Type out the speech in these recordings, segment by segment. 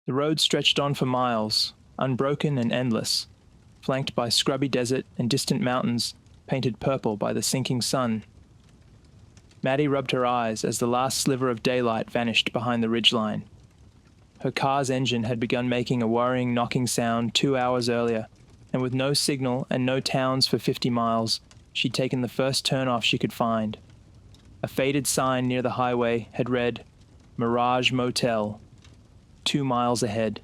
The road stretched on for miles, unbroken and endless, flanked by scrubby desert and distant mountains painted purple by the sinking sun. Maddie rubbed her eyes as the last sliver of daylight vanished behind the ridgeline. Her car's engine had begun making a worrying knocking sound 2 hours earlier, and with no signal and no towns for 50 miles, she'd taken the first turnoff she could find. A faded sign near the highway had read, "Mirage Motel," 2 miles ahead.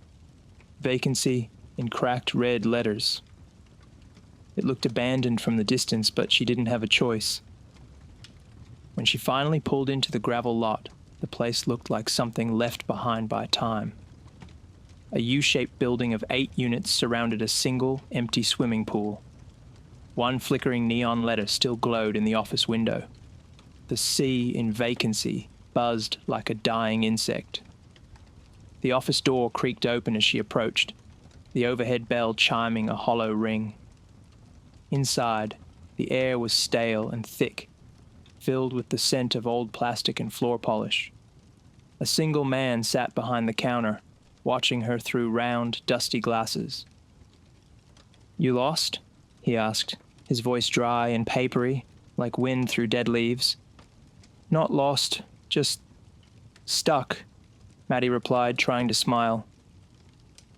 Vacancy in cracked red letters. It looked abandoned from the distance, but she didn't have a choice. When she finally pulled into the gravel lot, the place looked like something left behind by time. A U-shaped building of 8 units surrounded a single, empty swimming pool. One flickering neon letter still glowed in the office window. The C in vacancy buzzed like a dying insect. The office door creaked open as she approached, the overhead bell chiming a hollow ring. Inside, the air was stale and thick, filled with the scent of old plastic and floor polish. A single man sat behind the counter, watching her through round, dusty glasses. "You lost?" he asked, his voice dry and papery, like wind through dead leaves. "Not lost, just stuck," Maddie replied, trying to smile.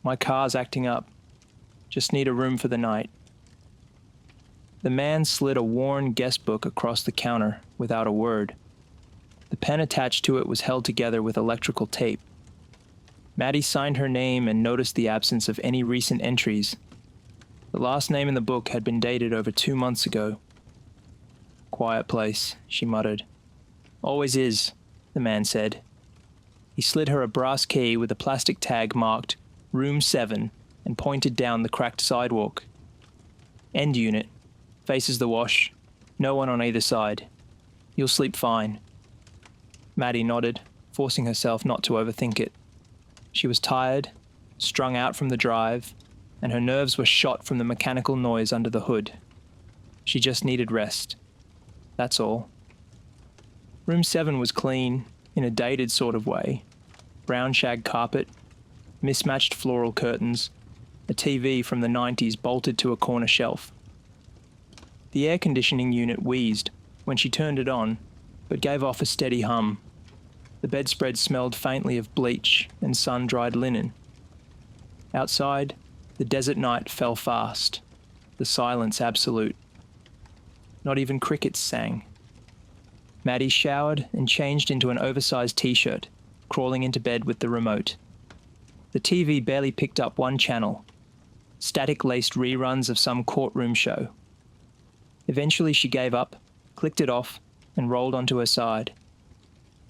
"My car's acting up. Just need a room for the night." The man slid a worn guest book across the counter without a word. The pen attached to it was held together with electrical tape. Maddie signed her name and noticed the absence of any recent entries. The last name in the book had been dated over 2 months ago. "Quiet place," she muttered. "Always is," the man said. He slid her a brass key with a plastic tag marked Room 7 and pointed down the cracked sidewalk. "End unit. Faces the wash. No one on either side. You'll sleep fine." Maddie nodded, forcing herself not to overthink it. She was tired, strung out from the drive, and her nerves were shot from the mechanical noise under the hood. She just needed rest. That's all. Room 7 was clean, in a dated sort of way. Brown shag carpet, mismatched floral curtains, a TV from the 90s bolted to a corner shelf. The air conditioning unit wheezed when she turned it on, but gave off a steady hum. The bedspread smelled faintly of bleach and sun-dried linen. Outside, the desert night fell fast, the silence absolute. Not even crickets sang. Maddie showered and changed into an oversized t-shirt, crawling into bed with the remote. The TV barely picked up one channel, static-laced reruns of some courtroom show. Eventually she gave up, clicked it off, and rolled onto her side.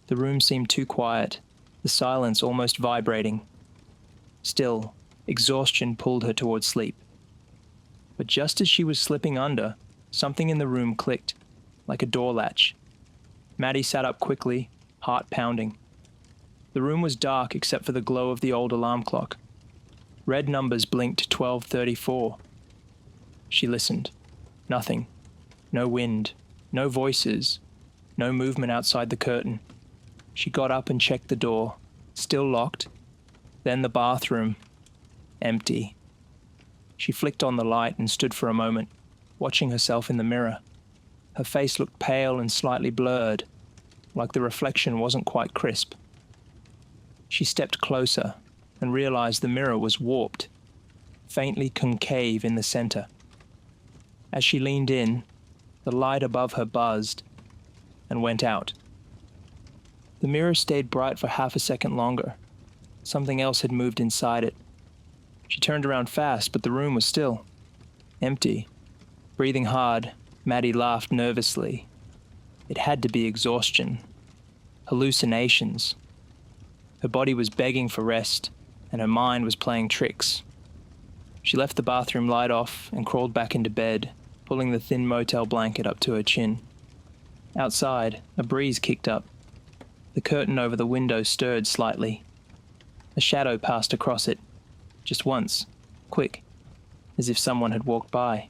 The room seemed too quiet, the silence almost vibrating. Still, exhaustion pulled her towards sleep. But just as she was slipping under, something in the room clicked, like a door latch. Maddie sat up quickly, heart pounding. The room was dark except for the glow of the old alarm clock. Red numbers blinked 12:34. She listened. Nothing. No wind. No voices. No movement outside the curtain. She got up and checked the door. Still locked. Then the bathroom. Empty. She flicked on the light and stood for a moment, watching herself in the mirror. Her face looked pale and slightly blurred, like the reflection wasn't quite crisp. She stepped closer and realized the mirror was warped, faintly concave in the center. As she leaned in, the light above her buzzed and went out. The mirror stayed bright for half a second longer. Something else had moved inside it. She turned around fast, but the room was still. Empty. Breathing hard, Maddie laughed nervously. It had to be exhaustion. Hallucinations. Her body was begging for rest, and her mind was playing tricks. She left the bathroom light off and crawled back into bed, pulling the thin motel blanket up to her chin. Outside, a breeze kicked up. The curtain over the window stirred slightly. A shadow passed across it, just once, quick, as if someone had walked by.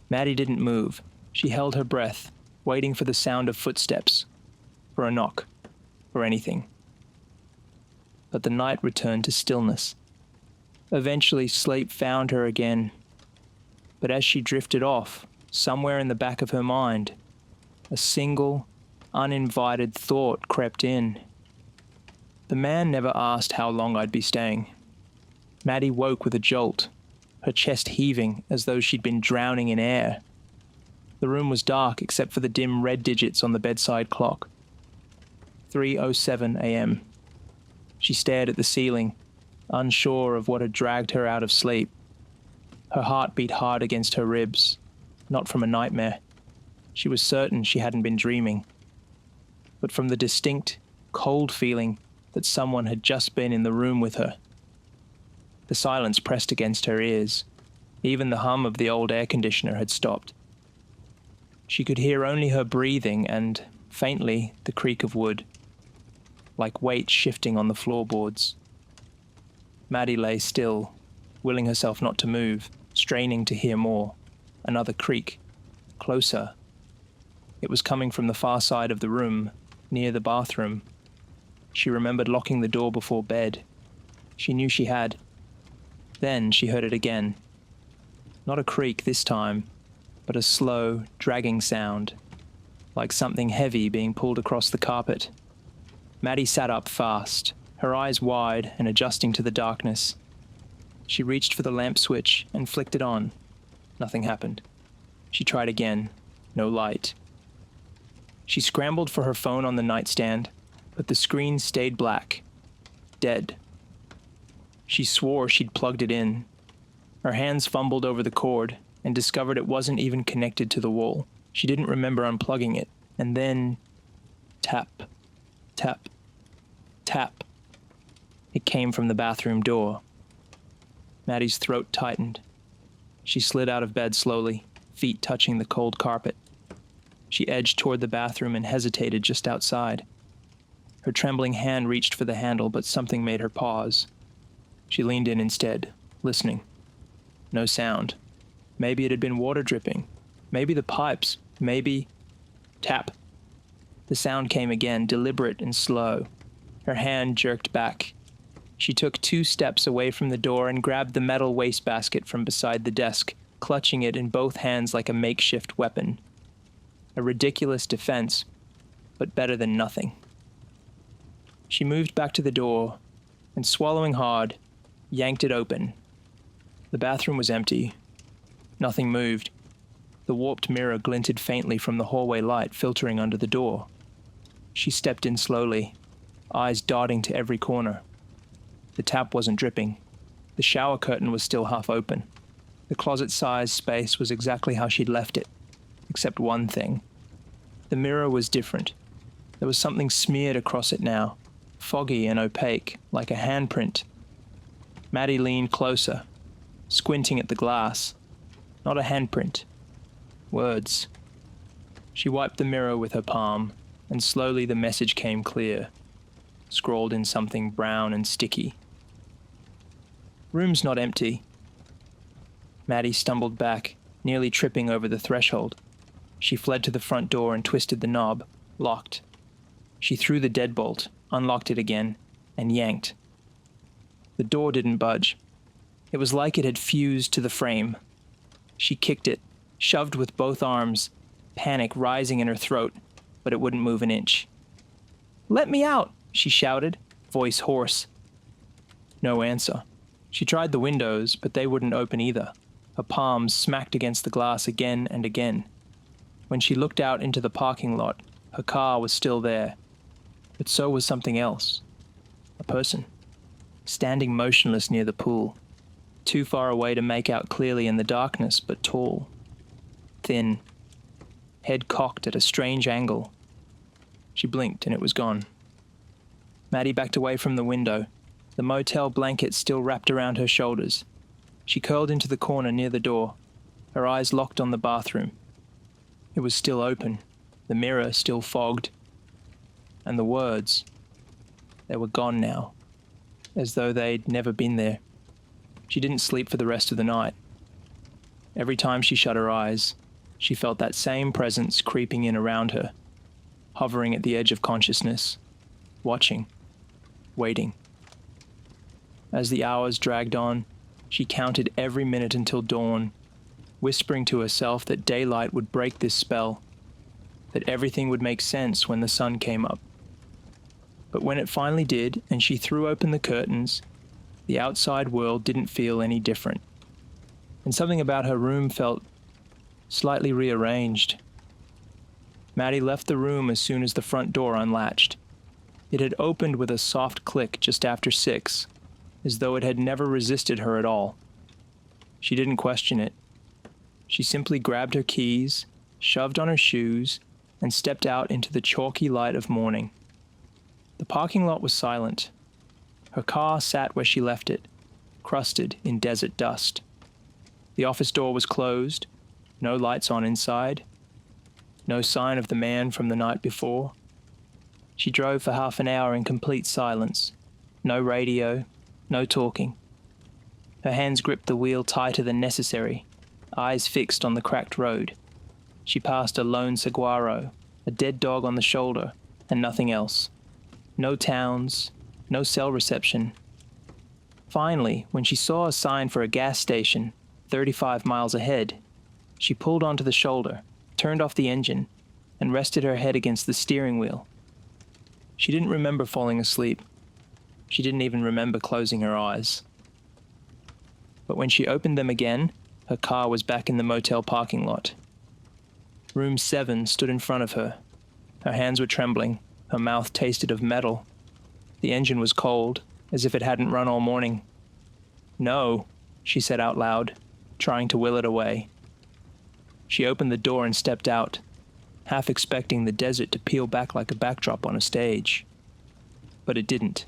Maddie didn't move. She held her breath, waiting for the sound of footsteps, for a knock, for anything. but the night returned to stillness. Eventually, sleep found her again. But as she drifted off, somewhere in the back of her mind, a single, uninvited thought crept in. The man never asked how long I'd be staying. Maddie woke with a jolt, her chest heaving as though she'd been drowning in air. The room was dark except for the dim red digits on the bedside clock. 3:07 a.m. She stared at the ceiling, unsure of what had dragged her out of sleep. Her heart beat hard against her ribs, not from a nightmare. She was certain she hadn't been dreaming, but from the distinct, cold feeling that someone had just been in the room with her. The silence pressed against her ears. Even the hum of the old air conditioner had stopped. She could hear only her breathing and, faintly, the creak of wood, like weight shifting on the floorboards. Maddie lay still, willing herself not to move, straining to hear more. Another creak. Closer. It was coming from the far side of the room, near the bathroom. She remembered locking the door before bed. She knew she had. Then she heard it again. Not a creak this time, but a slow, dragging sound, like something heavy being pulled across the carpet. Maddie sat up fast, her eyes wide and adjusting to the darkness. She reached for the lamp switch and flicked it on. Nothing happened. She tried again. No light. She scrambled for her phone on the nightstand, but the screen stayed black. Dead. She swore she'd plugged it in. Her hands fumbled over the cord and discovered it wasn't even connected to the wall. She didn't remember unplugging it. And then... tap. Tap. Tap. It came from the bathroom door. Maddie's throat tightened. She slid out of bed slowly, feet touching the cold carpet. She edged toward the bathroom and hesitated just outside. Her trembling hand reached for the handle, but something made her pause. She leaned in instead, listening. No sound. Maybe it had been water dripping. Maybe the pipes. Maybe... Tap. The sound came again, deliberate and slow. Her hand jerked back. She took 2 steps away from the door and grabbed the metal wastebasket from beside the desk, clutching it in both hands like a makeshift weapon. A ridiculous defense, but better than nothing. She moved back to the door and, swallowing hard, yanked it open. The bathroom was empty. Nothing moved. The warped mirror glinted faintly from the hallway light filtering under the door. She stepped in slowly, eyes darting to every corner. The tap wasn't dripping. The shower curtain was still half open. The closet-sized space was exactly how she'd left it, except one thing. The mirror was different. There was something smeared across it now, foggy and opaque, like a handprint. Maddie leaned closer, squinting at the glass. Not a handprint. Words. She wiped the mirror with her palm, and slowly the message came clear, scrawled in something brown and sticky. Room's not empty. Maddie stumbled back, nearly tripping over the threshold. She fled to the front door and twisted the knob, locked. She threw the deadbolt, unlocked it again, and yanked. The door didn't budge. It was like it had fused to the frame. She kicked it, shoved with both arms, panic rising in her throat, but it wouldn't move an inch. "Let me out!" she shouted, voice hoarse. No answer. She tried the windows, but they wouldn't open either. Her palms smacked against the glass again and again. When she looked out into the parking lot, her car was still there. But so was something else. A person. Standing motionless near the pool. Too far away to make out clearly in the darkness, but tall. Thin. Head cocked at a strange angle. She blinked and it was gone. Maddie backed away from the window, the motel blanket still wrapped around her shoulders. She curled into the corner near the door, her eyes locked on the bathroom. It was still open, the mirror still fogged. And the words, they were gone now, as though they'd never been there. She didn't sleep for the rest of the night. Every time she shut her eyes, she felt that same presence creeping in around her, hovering at the edge of consciousness, watching, waiting. As the hours dragged on, she counted every minute until dawn, whispering to herself that daylight would break this spell, that everything would make sense when the sun came up. But when it finally did, and she threw open the curtains, the outside world didn't feel any different. And something about her room felt slightly rearranged. Maddie left the room as soon as the front door unlatched. It had opened with a soft click just after 6, as though it had never resisted her at all. She didn't question it. She simply grabbed her keys, shoved on her shoes, and stepped out into the chalky light of morning. The parking lot was silent. Her car sat where she left it, crusted in desert dust. The office door was closed, no lights on inside, no sign of the man from the night before. She drove for half an hour in complete silence. No radio, no talking. Her hands gripped the wheel tighter than necessary, eyes fixed on the cracked road. She passed a lone saguaro, a dead dog on the shoulder, and nothing else. No towns, no cell reception. Finally, when she saw a sign for a gas station 35 miles ahead, she pulled onto the shoulder, turned off the engine, and rested her head against the steering wheel. She didn't remember falling asleep. She didn't even remember closing her eyes. But when she opened them again, her car was back in the motel parking lot. Room 7 stood in front of her. Her hands were trembling. Her mouth tasted of metal. The engine was cold, as if it hadn't run all morning. "No," she said out loud, trying to will it away. She opened the door and stepped out, half expecting the desert to peel back like a backdrop on a stage. But it didn't.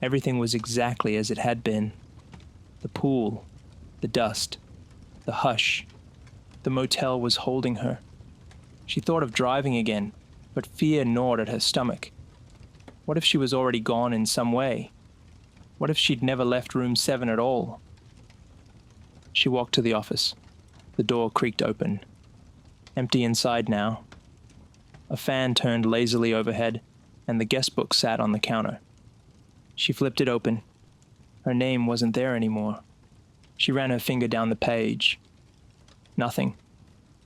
Everything was exactly as it had been. The pool, the dust, the hush. The motel was holding her. She thought of driving again, but fear gnawed at her stomach. What if she was already gone in some way? What if she'd never left room 7 at all? She walked to the office. The door creaked open. Empty inside now. A fan turned lazily overhead, and the guest book sat on the counter. She flipped it open. Her name wasn't there anymore. She ran her finger down the page. Nothing.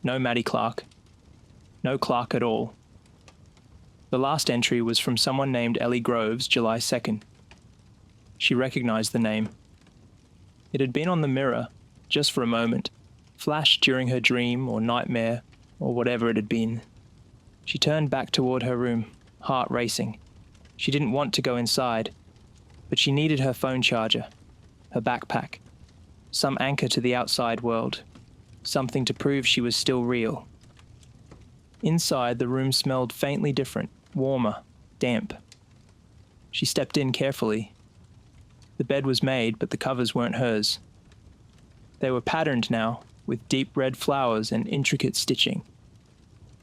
No Maddie Clark. No Clark at all. The last entry was from someone named Ellie Groves, July 2nd. She recognized the name. It had been on the mirror, just for a moment, flashed during her dream or nightmare, or whatever it had been. She turned back toward her room, heart racing. She didn't want to go inside, but she needed her phone charger, her backpack, some anchor to the outside world, something to prove she was still real. Inside, the room smelled faintly different, warmer, damp. She stepped in carefully. The bed was made, but the covers weren't hers. They were patterned now, with deep red flowers and intricate stitching.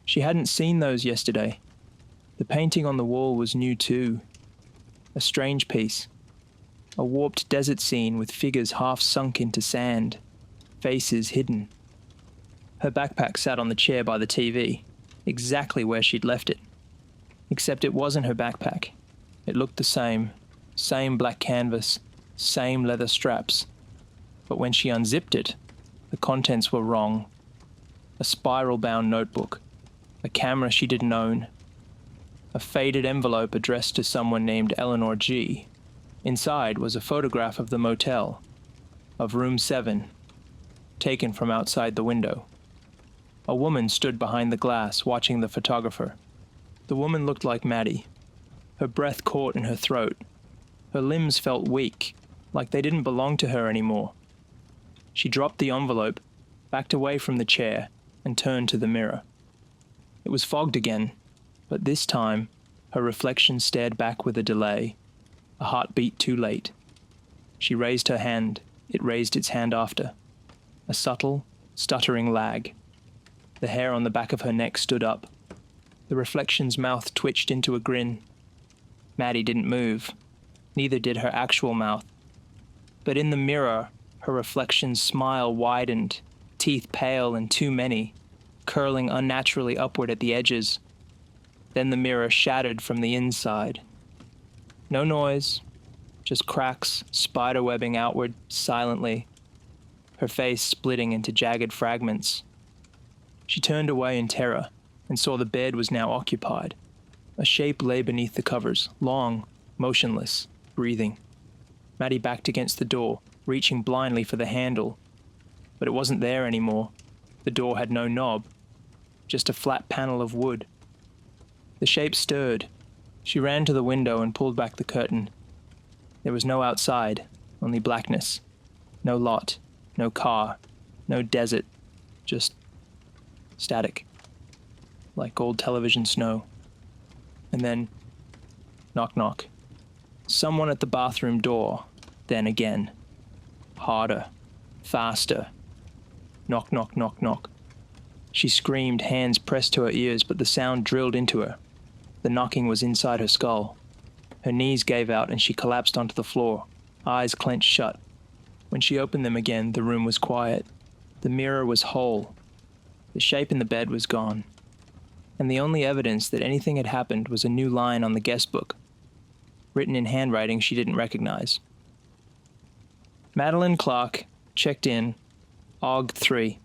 She hadn't seen those yesterday. The painting on the wall was new too. A strange piece. A warped desert scene with figures half sunk into sand, faces hidden. Her backpack sat on the chair by the TV, exactly where she'd left it. Except it wasn't her backpack. It looked the same black canvas, same leather straps. But when she unzipped it, the contents were wrong. A spiral-bound notebook, a camera she didn't own, a faded envelope addressed to someone named Eleanor G. Inside was a photograph of the motel, of room 7, taken from outside the window. A woman stood behind the glass watching the photographer. The woman looked like Maddie. Her breath caught in her throat. Her limbs felt weak, like they didn't belong to her anymore. She dropped the envelope, backed away from the chair, and turned to the mirror. It was fogged again, but this time, her reflection stared back with a delay, a heartbeat too late. She raised her hand. It raised its hand after. A subtle, stuttering lag. The hair on the back of her neck stood up. The reflection's mouth twitched into a grin. Maddie didn't move. Neither did her actual mouth. But in the mirror, her reflection's smile widened, teeth pale and too many, curling unnaturally upward at the edges. Then the mirror shattered from the inside. No noise, just cracks spiderwebbing outward silently, her face splitting into jagged fragments. She turned away in terror and saw the bed was now occupied. A shape lay beneath the covers, long, motionless, breathing. Maddie backed against the door, reaching blindly for the handle. But it wasn't there anymore. The door had no knob, just a flat panel of wood. The shape stirred. She ran to the window and pulled back the curtain. There was no outside, only blackness. No lot, no car, no desert, just static, like old television snow. And then, knock knock. Someone at the bathroom door, then again. Harder, faster. Knock knock knock knock. She screamed, hands pressed to her ears, but the sound drilled into her. The knocking was inside her skull. Her knees gave out and she collapsed onto the floor, eyes clenched shut. When she opened them again, the room was quiet. The mirror was whole. The shape in the bed was gone. And the only evidence that anything had happened was a new line on the guest book, written in handwriting she didn't recognize. Madeline Clark, checked in, Aug 3.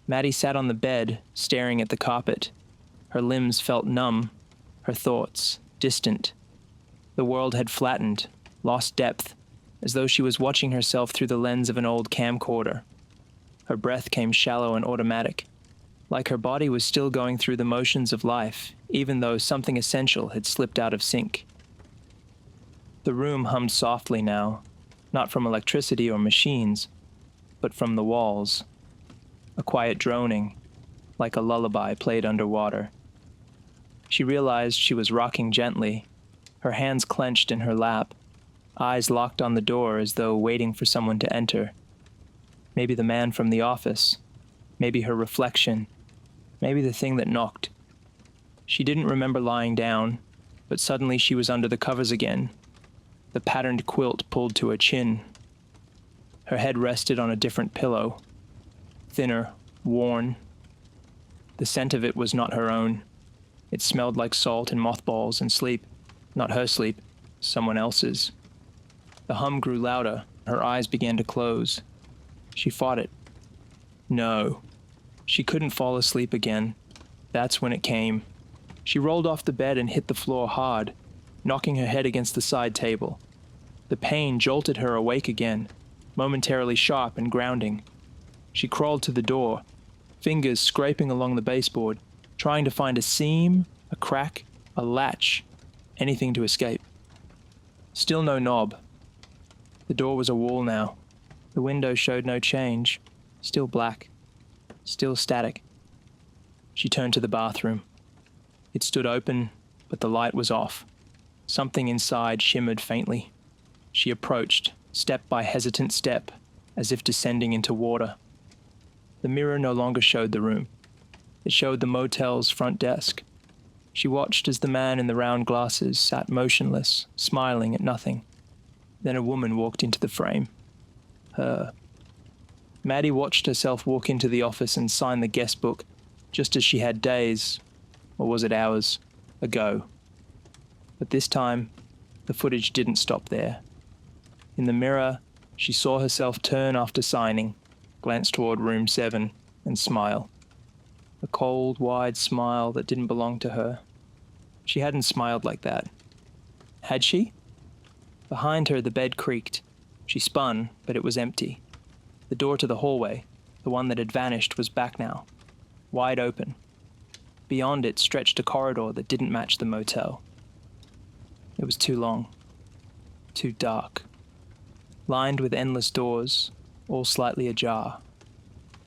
Maddie sat on the bed, staring at the carpet. Her limbs felt numb, her thoughts distant. The world had flattened, lost depth, as though she was watching herself through the lens of an old camcorder. Her breath came shallow and automatic, like her body was still going through the motions of life, even though something essential had slipped out of sync. The room hummed softly now, not from electricity or machines, but from the walls. A quiet droning, like a lullaby played underwater. She realized she was rocking gently, her hands clenched in her lap, eyes locked on the door as though waiting for someone to enter. Maybe the man from the office, maybe her reflection, maybe the thing that knocked. She didn't remember lying down, but suddenly she was under the covers again, the patterned quilt pulled to her chin. Her head rested on a different pillow, thinner, worn. The scent of it was not her own. It smelled like salt and mothballs and sleep. Not her sleep, someone else's. The hum grew louder. Her eyes began to close. She fought it. No. She couldn't fall asleep again. That's when it came. She rolled off the bed and hit the floor hard, knocking her head against the side table. The pain jolted her awake again, momentarily sharp and grounding. She crawled to the door, fingers scraping along the baseboard, trying to find a seam, a crack, a latch, anything to escape. Still no knob. The door was a wall now. The window showed no change, still black, still static. She turned to the bathroom. It stood open, but the light was off. Something inside shimmered faintly. She approached, step by hesitant step, as if descending into water. The mirror no longer showed the room. It showed the motel's front desk. She watched as the man in the round glasses sat motionless, smiling at nothing. Then a woman walked into the frame. Her. Maddie watched herself walk into the office and sign the guest book, just as she had days, or was it hours, ago. But this time, the footage didn't stop there. In the mirror, she saw herself turn after signing, glance toward room 7, and smile. A cold, wide smile that didn't belong to her. She hadn't smiled like that. Had she? Behind her, the bed creaked. She spun, but it was empty. The door to the hallway, the one that had vanished, was back now, wide open. Beyond it stretched a corridor that didn't match the motel. It was too long, too dark, lined with endless doors, all slightly ajar.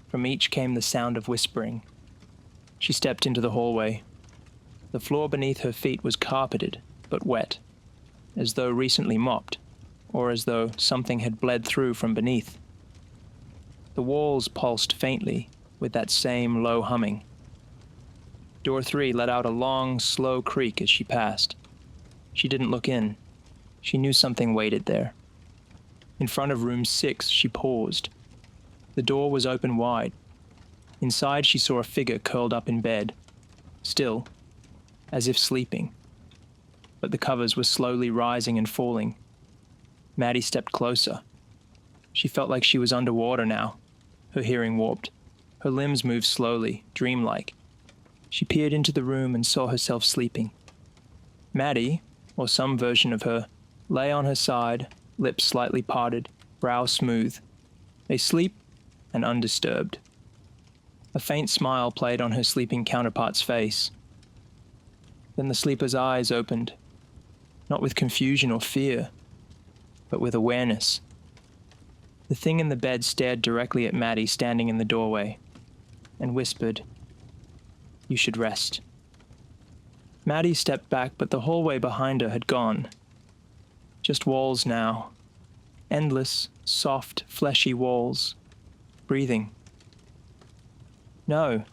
From each came the sound of whispering. She stepped into the hallway. The floor beneath her feet was carpeted, but wet, as though recently mopped, or as though something had bled through from beneath. The walls pulsed faintly, with that same low humming. Door 3 let out a long, slow creak as she passed. She didn't look in. She knew something waited there. In front of room 6, she paused. The door was open wide. Inside, she saw a figure curled up in bed, still, as if sleeping. But the covers were slowly rising and falling, Maddie stepped closer. She felt like she was underwater now. Her hearing warped. Her limbs moved slowly, dreamlike. She peered into the room and saw herself sleeping. Maddie, or some version of her, lay on her side, lips slightly parted, brow smooth, asleep and undisturbed. A faint smile played on her sleeping counterpart's face. Then the sleeper's eyes opened, not with confusion or fear, but with awareness. The thing in the bed stared directly at Maddie standing in the doorway, and whispered, "You should rest." Maddie stepped back, but the hallway behind her had gone. Just walls now. Endless, soft, fleshy walls. Breathing. "No,"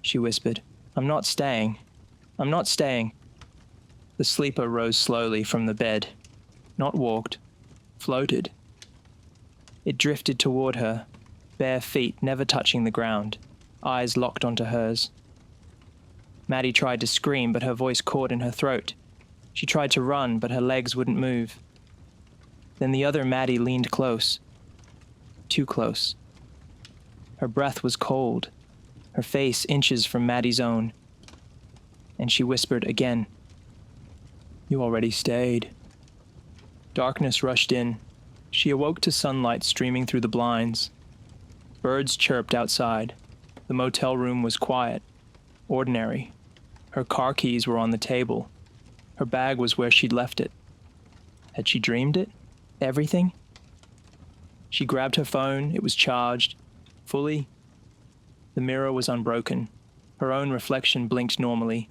she whispered. I'm not staying. The sleeper rose slowly from the bed. Not walked. Floated. It drifted toward her, bare feet never touching the ground, eyes locked onto hers. Maddie tried to scream, but her voice caught in her throat. She tried to run, but her legs wouldn't move. Then the other Maddie leaned close. Too close. Her breath was cold, her face inches from Maddie's own. And she whispered again, "You already stayed." Darkness rushed in. She awoke to sunlight streaming through the blinds. Birds chirped outside. The motel room was quiet, ordinary. Her car keys were on the table. Her bag was where she'd left it. Had she dreamed it? Everything? She grabbed her phone. It was charged. Fully. The mirror was unbroken. Her own reflection blinked normally.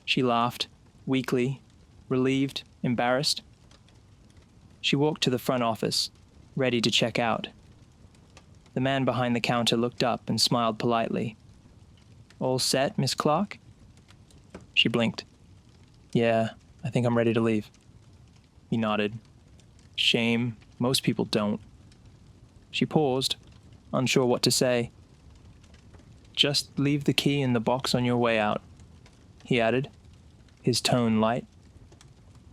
She laughed, weakly, relieved, embarrassed. She walked to the front office, ready to check out. The man behind the counter looked up and smiled politely. "All set, Miss Clark?" She blinked. "Yeah, I think I'm ready to leave." He nodded. Shame, most people don't. She paused, unsure what to say. "Just leave the key in the box on your way out," he added, his tone light.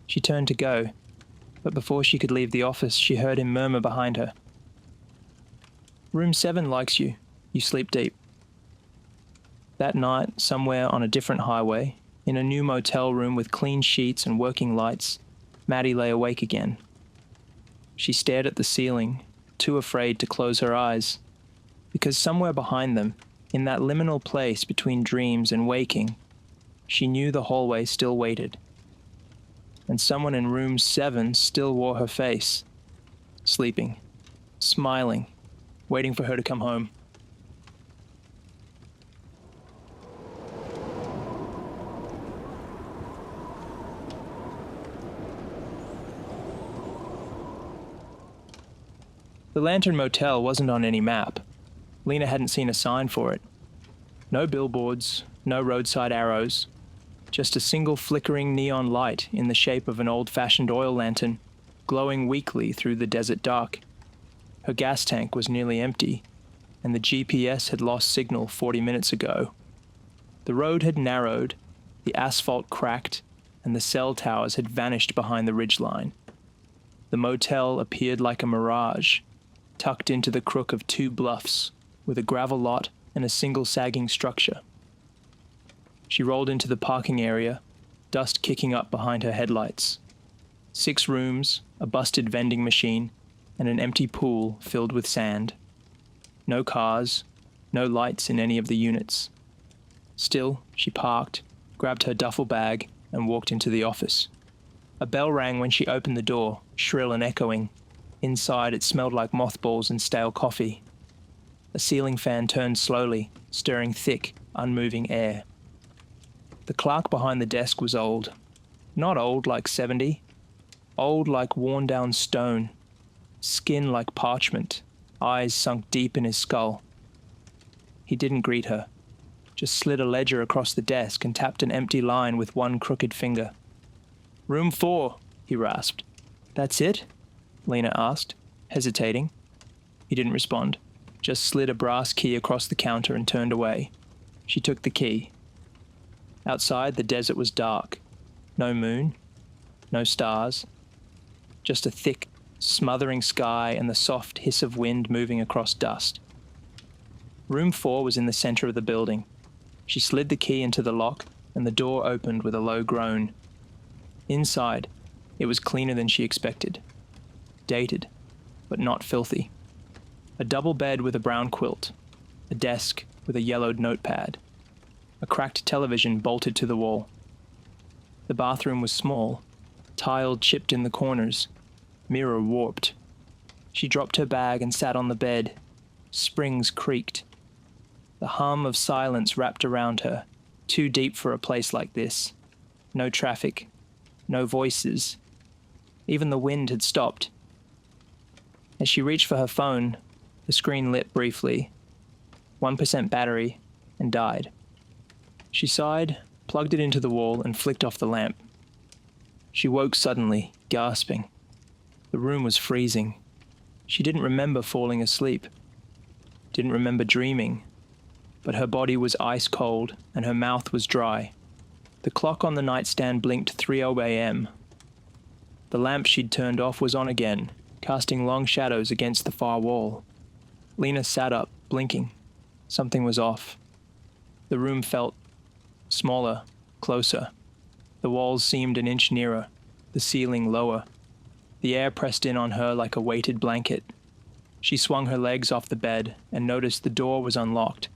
She turned to go, but before she could leave the office, she heard him murmur behind her. "Room 7 likes you. You sleep deep." That night, somewhere on a different highway, in a new motel room with clean sheets and working lights, Maddie lay awake again. She stared at the ceiling, too afraid to close her eyes, because somewhere behind them, in that liminal place between dreams and waking, she knew the hallway still waited. And someone in room 7 still wore her face, sleeping, smiling, waiting for her to come home. The Lantern Motel wasn't on any map. Lena hadn't seen a sign for it. No billboards, no roadside arrows, just a single flickering neon light in the shape of an old-fashioned oil lantern, glowing weakly through the desert dark. Her gas tank was nearly empty, and the GPS had lost signal 40 minutes ago. The road had narrowed, the asphalt cracked, and the cell towers had vanished behind the ridgeline. The motel appeared like a mirage, tucked into the crook of 2 bluffs, with a gravel lot and a single sagging structure. She rolled into the parking area, dust kicking up behind her headlights. 6 rooms, a busted vending machine, and an empty pool filled with sand. No cars, no lights in any of the units. Still, she parked, grabbed her duffel bag, and walked into the office. A bell rang when she opened the door, shrill and echoing. Inside, it smelled like mothballs and stale coffee. A ceiling fan turned slowly, stirring thick, unmoving air. The clerk behind the desk was old. Not old like 70. Old like worn-down stone. Skin like parchment. Eyes sunk deep in his skull. He didn't greet her. Just slid a ledger across the desk and tapped an empty line with one crooked finger. "Room 4, he rasped. "That's it?" Lena asked, hesitating. He didn't respond, just slid a brass key across the counter and turned away. She took the key. Outside, the desert was dark. No moon, no stars, just a thick, smothering sky and the soft hiss of wind moving across dust. Room 4 was in the center of the building. She slid the key into the lock, and the door opened with a low groan. Inside, it was cleaner than she expected. Dated, but not filthy. A double bed with a brown quilt, a desk with a yellowed notepad, a cracked television bolted to the wall. The bathroom was small, tiled chipped in the corners, mirror warped. She dropped her bag and sat on the bed. Springs creaked. The hum of silence wrapped around her, too deep for a place like this. No traffic, no voices. Even the wind had stopped. As she reached for her phone, the screen lit briefly. 1% battery, and died. She sighed, plugged it into the wall, and flicked off the lamp. She woke suddenly, gasping. The room was freezing. She didn't remember falling asleep. Didn't remember dreaming. But her body was ice cold, and her mouth was dry. The clock on the nightstand blinked 3:00 a.m. The lamp she'd turned off was on again, casting long shadows against the far wall. Lena sat up, blinking. Something was off. The room felt smaller, closer. The walls seemed an inch nearer, the ceiling lower. The air pressed in on her like a weighted blanket. She swung her legs off the bed and noticed the door was unlocked.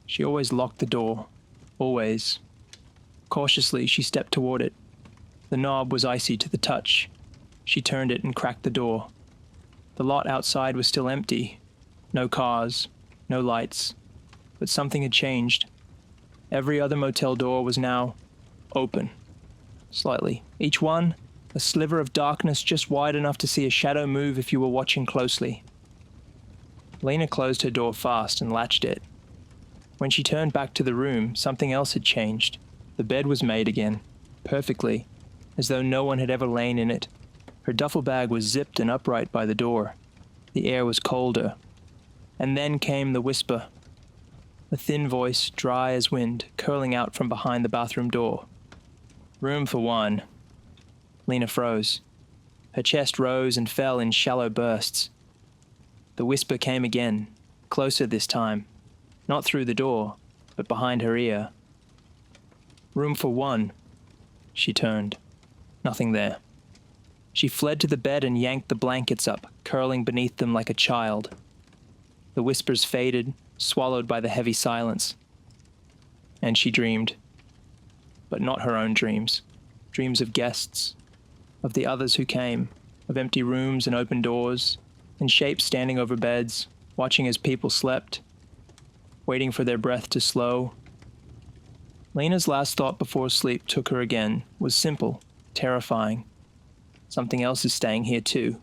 She always locked the door. Always. Cautiously, she stepped toward it. The knob was icy to the touch. She turned it and cracked the door. The lot outside was still empty. No cars, no lights. But something had changed. Every other motel door was now open. Slightly. Each one, a sliver of darkness just wide enough to see a shadow move if you were watching closely. Lena closed her door fast and latched it. When she turned back to the room, something else had changed. The bed was made again, perfectly, as though no one had ever lain in it. Her duffel bag was zipped and upright by the door. The air was colder. And then came the whisper. A thin voice, dry as wind, curling out from behind the bathroom door. Room for one. Lena froze. Her chest rose and fell in shallow bursts. The whisper came again, closer this time. Not through the door, but behind her ear. Room for one. She turned. Nothing there. She fled to the bed and yanked the blankets up, curling beneath them like a child. The whispers faded, swallowed by the heavy silence. And she dreamed. But not her own dreams. Dreams of guests, of the others who came, of empty rooms and open doors, and shapes standing over beds, watching as people slept, waiting for their breath to slow. Lena's last thought before sleep took her again was simple, terrifying. Something else is staying here too.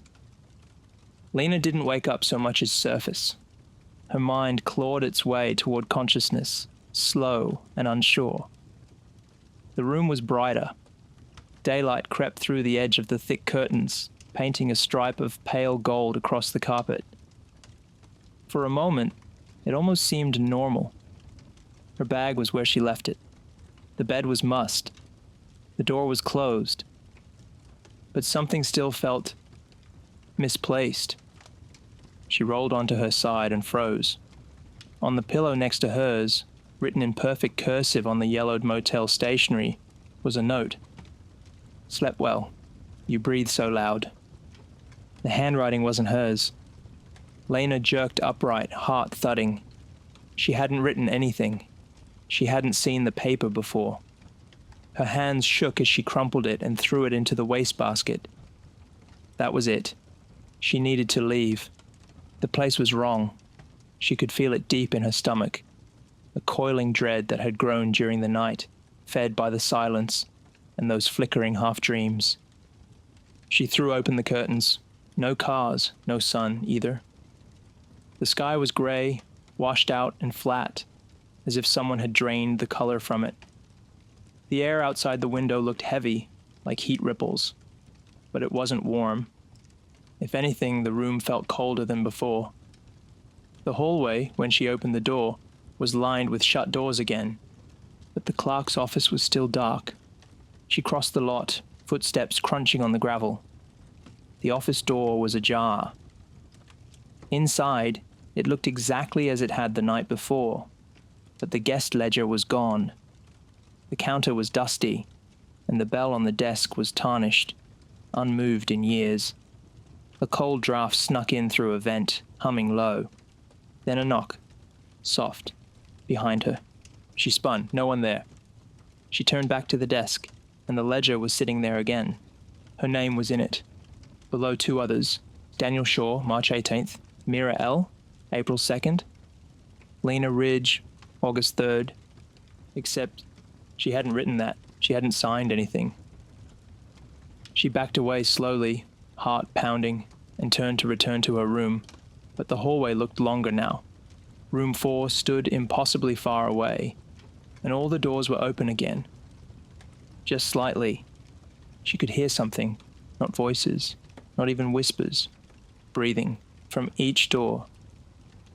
Lena didn't wake up so much as surface. Her mind clawed its way toward consciousness, slow and unsure. The room was brighter. Daylight crept through the edge of the thick curtains, painting a stripe of pale gold across the carpet. For a moment, it almost seemed normal. Her bag was where she left it. The bed was mussed. The door was closed. But something still felt misplaced. She rolled onto her side and froze. On the pillow next to hers, written in perfect cursive on the yellowed motel stationery, was a note. Slept well. You breathe so loud. The handwriting wasn't hers. Lena jerked upright, heart thudding. She hadn't written anything. She hadn't seen the paper before. Her hands shook as she crumpled it and threw it into the wastebasket. That was it. She needed to leave. The place was wrong. She could feel it deep in her stomach. A coiling dread that had grown during the night, fed by the silence and those flickering half-dreams. She threw open the curtains. No cars, no sun either. The sky was gray, washed out and flat, as if someone had drained the color from it. The air outside the window looked heavy, like heat ripples, but it wasn't warm. If anything, the room felt colder than before. The hallway, when she opened the door, was lined with shut doors again, but the clerk's office was still dark. She crossed the lot, footsteps crunching on the gravel. The office door was ajar. Inside, it looked exactly as it had the night before, but the guest ledger was gone. The counter was dusty, and the bell on the desk was tarnished, unmoved in years. A cold draft snuck in through a vent, humming low. Then a knock, soft, behind her. She spun, no one there. She turned back to the desk, and the ledger was sitting there again. Her name was in it. Below two others, Daniel Shaw, March 18th, Mira L., April 2nd, Lena Ridge, August 3rd. Except she hadn't written that. She hadn't signed anything. She backed away slowly, heart pounding, and turned to return to her room, but the hallway looked longer now. Room 4 stood impossibly far away, and all the doors were open again. Just slightly. She could hear something, not voices, not even whispers, breathing from each door,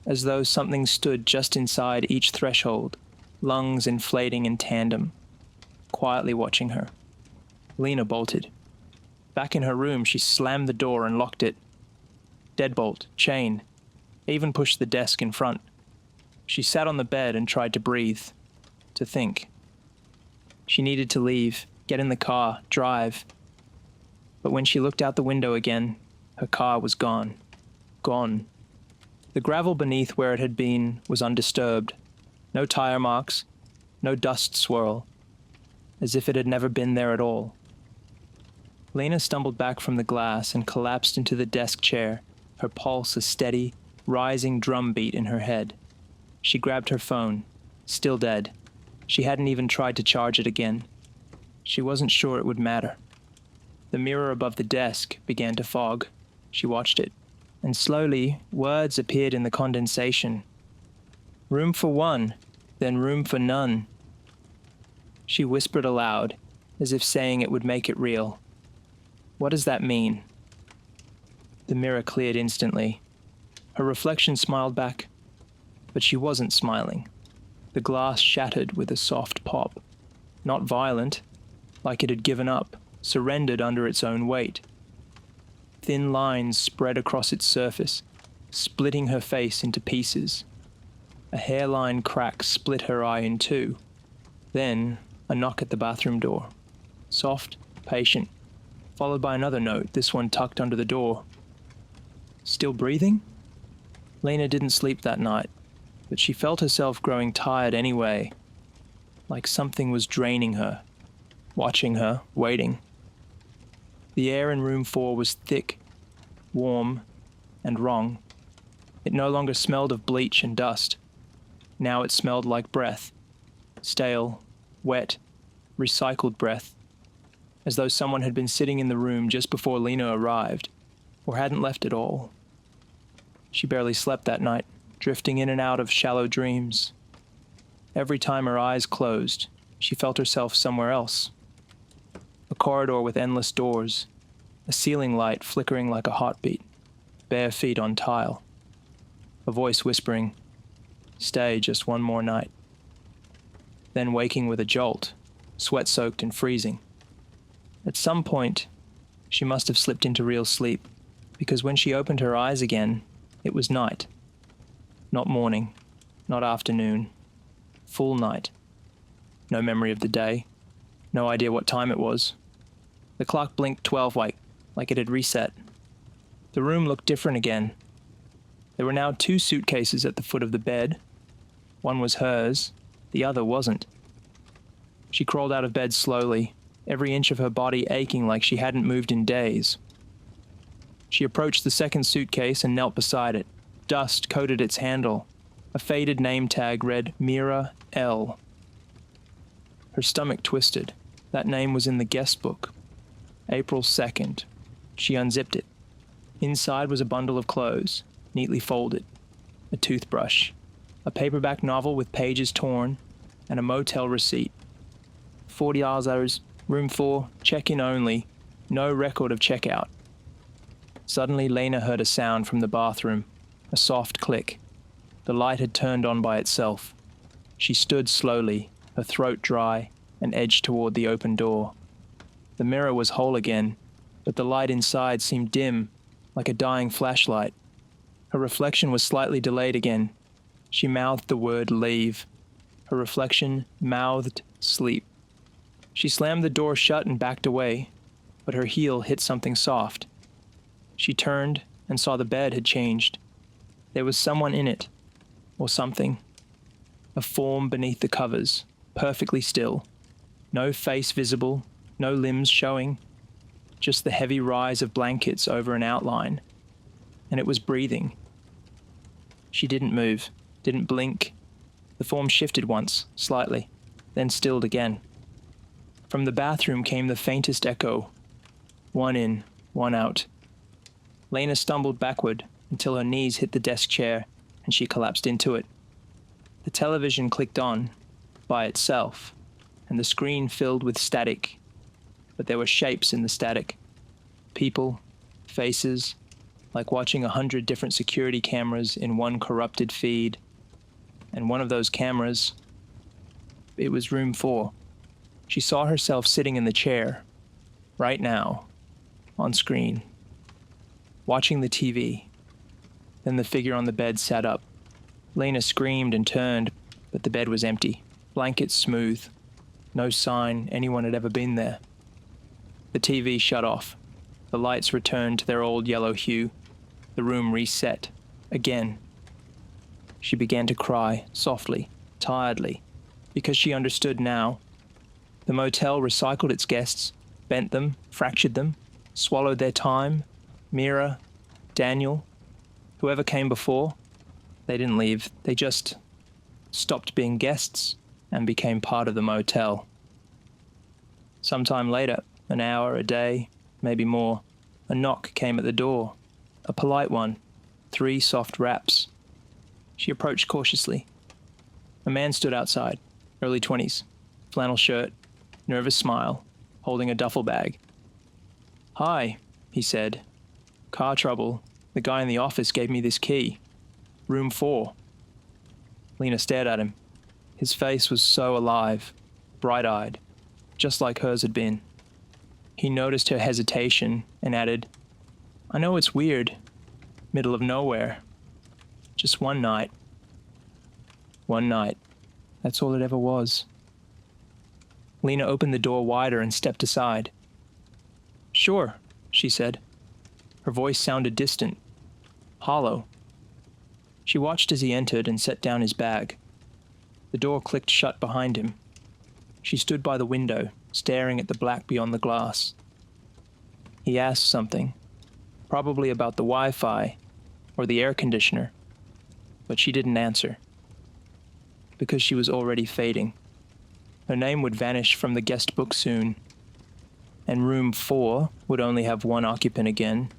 as though something stood just inside each threshold, lungs inflating in tandem, quietly watching her. Lena bolted. Back in her room, she slammed the door and locked it. Deadbolt, chain, even pushed the desk in front. She sat on the bed and tried to breathe, to think. She needed to leave, get in the car, drive. But when she looked out the window again, her car was gone. Gone. The gravel beneath where it had been was undisturbed. No tire marks, no dust swirl, as if it had never been there at all. Lena stumbled back from the glass and collapsed into the desk chair, her pulse a steady, rising drum beat in her head. She grabbed her phone, still dead. She hadn't even tried to charge it again. She wasn't sure it would matter. The mirror above the desk began to fog. She watched it, and slowly words appeared in the condensation. Room for one, then room for none. She whispered aloud, as if saying it would make it real. What does that mean? The mirror cleared instantly. Her reflection smiled back, but she wasn't smiling. The glass shattered with a soft pop. Not violent, like it had given up, surrendered under its own weight. Thin lines spread across its surface, splitting her face into pieces. A hairline crack split her eye in two. Then, a knock at the bathroom door. Soft, patient, followed by another note, this one tucked under the door. Still breathing? Lena didn't sleep that night, but she felt herself growing tired anyway, like something was draining her, watching her, waiting. The air in room 4 was thick, warm, and wrong. It no longer smelled of bleach and dust. Now it smelled like breath, stale, wet, recycled breath, as though someone had been sitting in the room just before Lena arrived, or hadn't left at all. She barely slept that night, drifting in and out of shallow dreams. Every time her eyes closed, she felt herself somewhere else. A corridor with endless doors, a ceiling light flickering like a heartbeat, bare feet on tile. A voice whispering, "Stay just one more night." Then waking with a jolt, sweat-soaked and freezing. At some point, she must have slipped into real sleep, because when she opened her eyes again, it was night. Not morning, not afternoon, full night. No memory of the day, no idea what time it was. The clock blinked 12 like it had reset. The room looked different again. There were now 2 suitcases at the foot of the bed. One was hers, the other wasn't. She crawled out of bed slowly, every inch of her body aching like she hadn't moved in days. She approached the second suitcase and knelt beside it. Dust coated its handle. A faded name tag read Mira L. Her stomach twisted. That name was in the guest book. April 2nd. She unzipped it. Inside was a bundle of clothes, neatly folded, a toothbrush, a paperback novel with pages torn, and a motel receipt. $40, room 4, check-in only, no record of checkout. Suddenly, Lena heard a sound from the bathroom, a soft click. The light had turned on by itself. She stood slowly, her throat dry, and edged toward the open door. The mirror was whole again, but the light inside seemed dim, like a dying flashlight. Her reflection was slightly delayed again. She mouthed the word leave. Her reflection mouthed sleep. She slammed the door shut and backed away, but her heel hit something soft. She turned and saw the bed had changed. There was someone in it, or something. A form beneath the covers, perfectly still. No face visible, no limbs showing, just the heavy rise of blankets over an outline. And it was breathing. She didn't move, didn't blink. The form shifted once, slightly, then stilled again. From the bathroom came the faintest echo. One in, one out. Lena stumbled backward until her knees hit the desk chair and she collapsed into it. The television clicked on, by itself, and the screen filled with static. But there were shapes in the static. People, faces, like watching 100 different security cameras in one corrupted feed. And one of those cameras, it was room 4. She saw herself sitting in the chair, right now, on screen, watching the TV. Then the figure on the bed sat up. Lena screamed and turned, but the bed was empty, blankets smooth, no sign anyone had ever been there. The TV shut off. The lights returned to their old yellow hue. The room reset, again. She began to cry, softly, tiredly, because she understood now. The motel recycled its guests, bent them, fractured them, swallowed their time. Mira, Daniel, whoever came before, they didn't leave. They just stopped being guests and became part of the motel. Sometime later, an hour, a day, maybe more, a knock came at the door. A polite one, 3 soft raps. She approached cautiously. A man stood outside, early 20s, flannel shirt, nervous smile, holding a duffel bag. "Hi," he said. "Car trouble. The guy in the office gave me this key. Room 4. Lena stared at him. His face was so alive, bright-eyed, just like hers had been. He noticed her hesitation and added, "I know it's weird. Middle of nowhere. Just one night." One night. That's all it ever was. Lena opened the door wider and stepped aside. "Sure," she said. Her voice sounded distant, hollow. She watched as he entered and set down his bag. The door clicked shut behind him. She stood by the window, staring at the black beyond the glass. He asked something, probably about the Wi-Fi or the air conditioner, but she didn't answer, because she was already fading. Her name would vanish from the guest book soon, and room 4 would only have one occupant again.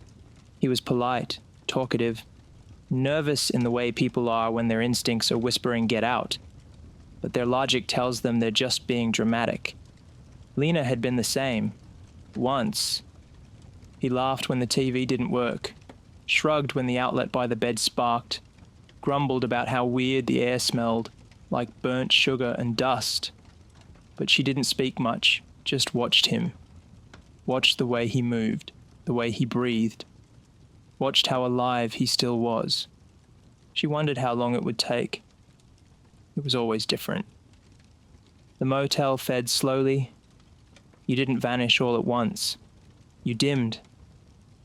He was polite, talkative, nervous in the way people are when their instincts are whispering "get out," but their logic tells them they're just being dramatic. Lena had been the same. Once. He laughed when the TV didn't work, shrugged when the outlet by the bed sparked, grumbled about how weird the air smelled, like burnt sugar and dust. But she didn't speak much, just watched him. Watched the way he moved, the way he breathed. Watched how alive he still was. She wondered how long it would take. It was always different. The motel fed slowly. You didn't vanish all at once. You dimmed,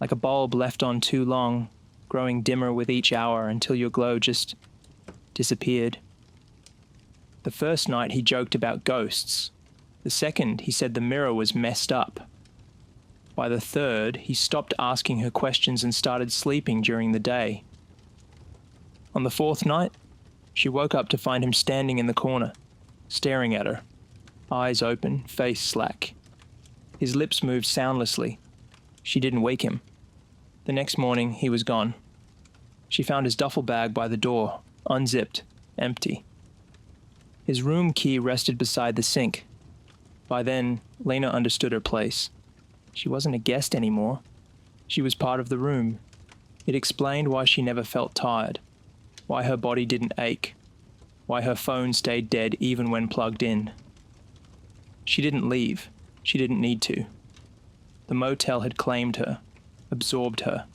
like a bulb left on too long, growing dimmer with each hour until your glow just disappeared. The first night he joked about ghosts. The second, he said the mirror was messed up. By the third, he stopped asking her questions and started sleeping during the day. On the 4th night, she woke up to find him standing in the corner, staring at her, eyes open, face slack. His lips moved soundlessly. She didn't wake him. The next morning, he was gone. She found his duffel bag by the door, unzipped, empty. His room key rested beside the sink. By then, Lena understood her place. She wasn't a guest anymore. She was part of the room. It explained why she never felt tired, why her body didn't ache, why her phone stayed dead even when plugged in. She didn't leave. She didn't need to. The motel had claimed her, absorbed her.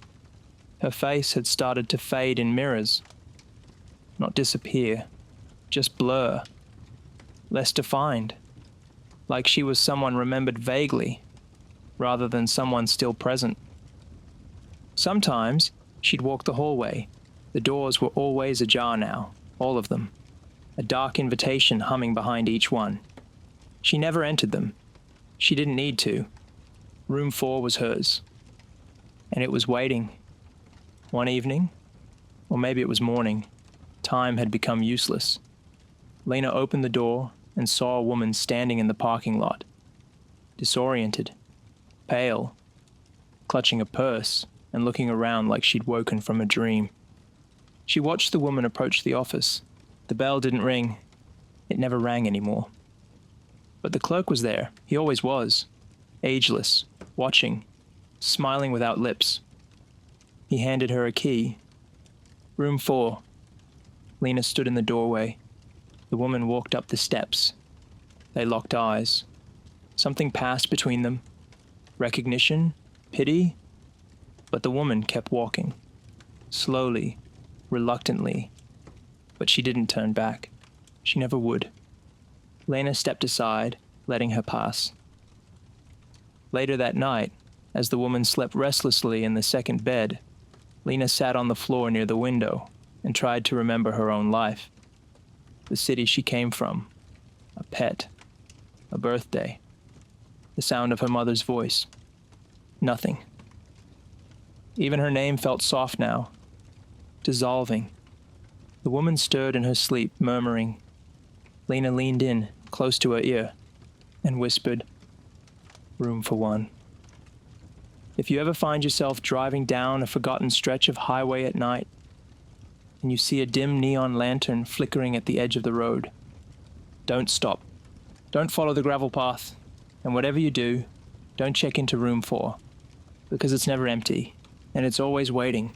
Her face had started to fade in mirrors. Not disappear, just blur. Less defined. Like she was someone remembered vaguely, rather than someone still present. Sometimes, she'd walk the hallway. The doors were always ajar now, all of them. A dark invitation humming behind each one. She never entered them. She didn't need to. Room 4 was hers. And it was waiting. One evening, or maybe it was morning, time had become useless. Lena opened the door and saw a woman standing in the parking lot. Disoriented, pale, clutching a purse and looking around like she'd woken from a dream. She watched the woman approach the office. The bell didn't ring. It never rang anymore. But the clerk was there. He always was. Ageless, watching, smiling without lips. He handed her a key. Room 4. Lena stood in the doorway. The woman walked up the steps. They locked eyes. Something passed between them. Recognition, pity. But the woman kept walking. Slowly, reluctantly. But she didn't turn back. She never would. Lena stepped aside, letting her pass. Later that night, as the woman slept restlessly in the second bed, Lena sat on the floor near the window and tried to remember her own life. The city she came from. A pet. A birthday. The sound of her mother's voice. Nothing. Even her name felt soft now. Dissolving. The woman stirred in her sleep, murmuring. Lena leaned in, close to her ear, and whispered, "Room for one." If you ever find yourself driving down a forgotten stretch of highway at night, and you see a dim neon lantern flickering at the edge of the road, don't stop. Don't follow the gravel path. And whatever you do, don't check into room 4, because it's never empty, and it's always waiting.